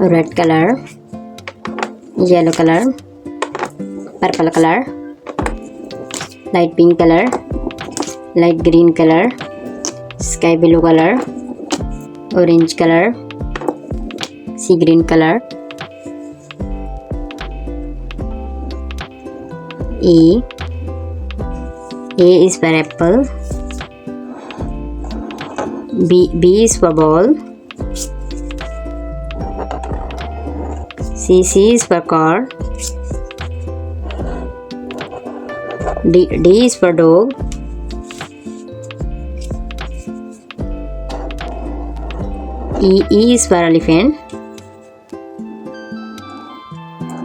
red color, yellow color, purple color, light pink color, light green color, sky blue color, orange color, sea green color. A is for apple. B is for ball. C is for car. D is for dog. E is for elephant.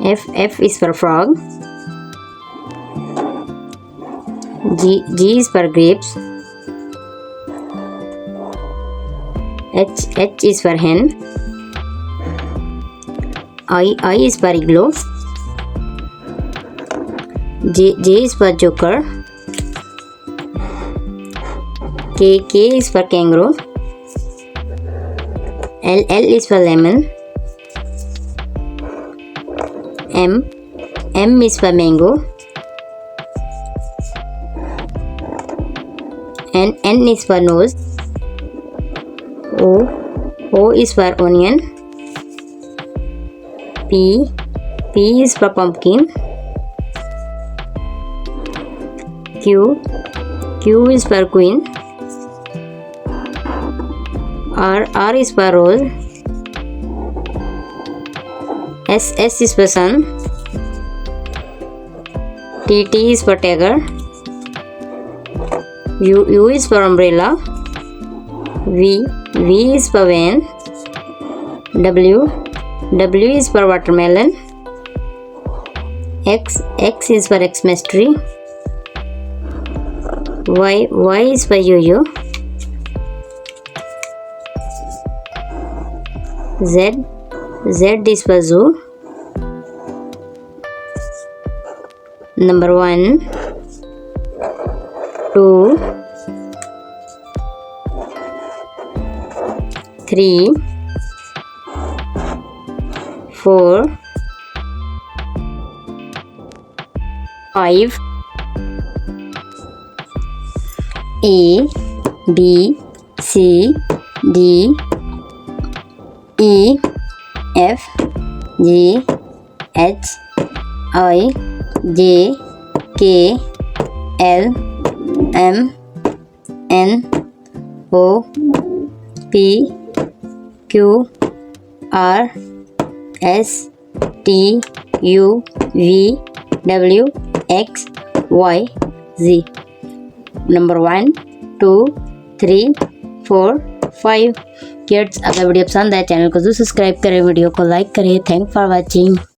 F is for frog. G is for grapes. H is for hen. I is for igloo. J is for joker. K is for kangaroo. L is for lemon. M is for mango. N is for nose. O is for onion. P is for pumpkin. Q is for queen. R is for rose. S is for sun. T is for tiger. U is for umbrella. V is for van. W is for watermelon. X is for Xmas tree. Y is for yo-yo. Z is for zoo. Number 1, 2, 3, 4, 5. A, B, C, D, E, F, G, H, I, J, K, L, M, N, O, P, Q, R, S, T, U, V, W, X, Y, Z. Number 1, 2, 3, 4, 5. Kids, अगर video पसंद आए channel को जरूर subscribe करें, video को like करें. Thank for watching.